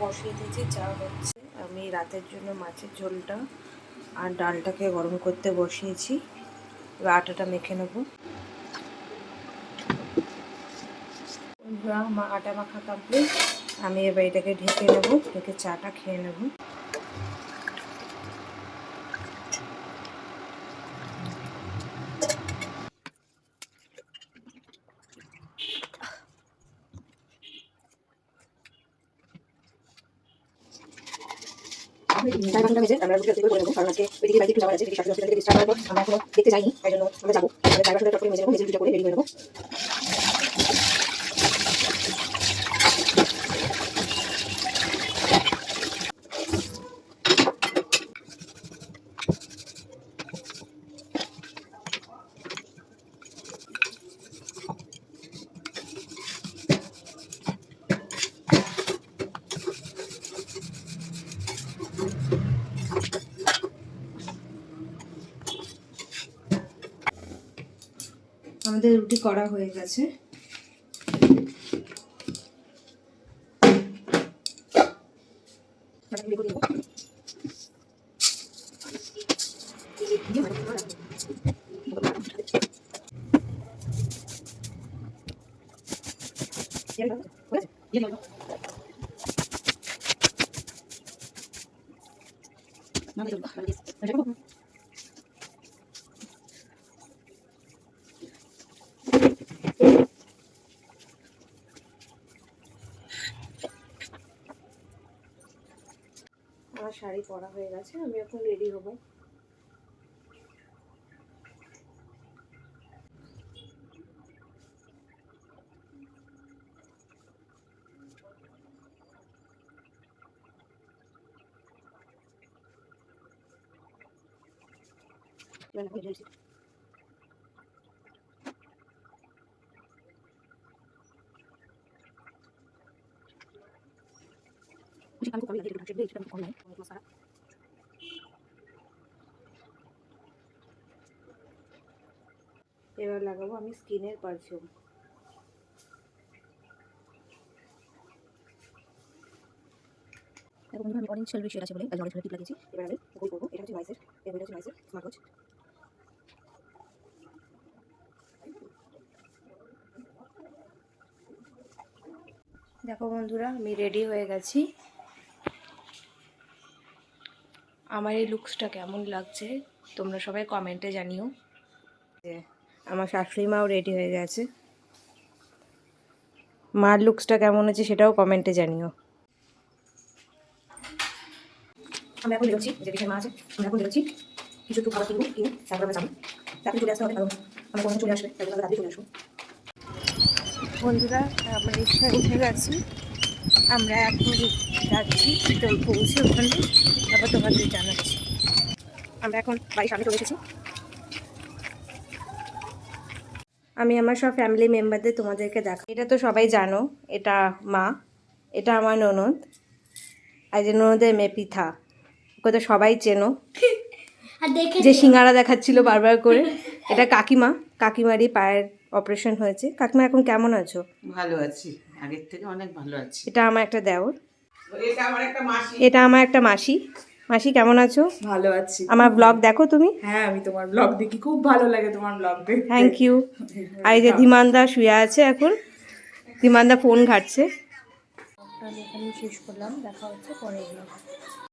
বসিয়ে দিয়েছি, চা হচ্ছে। আমি রাতের জন্য মাছের ঝোলটা আর ডালটাকে গরম করতে বসিয়েছি। এবার আটাটা মেখে নেব। আটা মাখা কমপ্লিট। আমি এবার এটাকে ঢেকে নেব, ঢেকে চাটা খেয়ে নেব। আমরা কারণ আজকে ওইদিকে বাড়িতে একটু যাওয়ার আছে, আমরা এখনো দেখতে যাইনি, তাই জন্য আমরা যাবো। ড্রাইভার করে মেজে নেবো, মেজে করে রেডি করে নেবো। আমাদের রুটি করা হয়ে গেছে। আমার শাড়ি পরা হয়ে গেছে, আমি এখন রেডি হব। এবার লাগাবো আমি স্কিনের পারফিউম। দেখো বন্ধুরা, আমি অরেঞ্জ শেলফিশ আছে বলে অরেঞ্জ টিপ লাগিয়েছি। এবার আমি গোল করবো। এটা হচ্ছে নাইসের, এটা হচ্ছে নাইসের স্মার্ট ওয়াচ। দেখো বন্ধুরা, আমি রেডি হয়ে গেছি। আমার এই লুকসটা কেমন লাগছে তোমরা সবাই কমেন্টে জানিও। আমার শাশুড়ি মাও রেডি হয়ে গেছে। মার লুকসটা কেমন হচ্ছে সেটাও কমেন্টে জানিও। আমরা এখন বেরোচ্ছি, যে বিশাল মা আছে, আমরা এখন বেরোচ্ছি। কিছু একটু খাবার কিনবো, কিনে তারপর আমরা যাবো। তাড়াতাড়ি চলে আসতে হবে, কারণ আমার কোনো চলে আসবে, তারপর আমরা তাড়াতাড়ি চলে আসবো। বন্ধুরা, আমরা রিক্সায় উঠে গেছি। আমরা এখন যাচ্ছি, তো পৌঁছে ওখানে তারপর তোমাদের জানাচ্ছি। আমরা এখন বাড়ির সামনে চলে এসেছি। আমি আমার সব ফ্যামিলি মেম্বারদের তোমাদেরকে দেখা। এটা তো সবাই জানো, এটা মা, এটা আমার ননদ, আর যে ননদের মেয়ে পিঠা, ওকে তো সবাই চেনো, যে সিঙ্গারা দেখাচ্ছিল বারবার করে। এটা কাকিমা, কাকিমারই পায়ের অপারেশন হয়েছে। কাকিমা এখন কেমন আছো? ভালো আছি, আগের থেকে অনেক ভালো আছি। এটা আমার একটা দেওর, এটা আমার একটা মাসি। এটা আমার একটা মাসি। মাসি কেমন আছো? ভালো আছি। আমার ব্লগ দেখো তুমি? হ্যাঁ, আমি তোমার ব্লগ দেখি, খুব ভালো লাগে তোমার ব্লগ দেখতে। Thank you. আর এই যে ধীমানদা শুয়ে আছে এখন, ধীমানদা ফোন ঘাটছে। আমি এখানে শেষ করলাম, দেখা হচ্ছে পরের ব্লগ।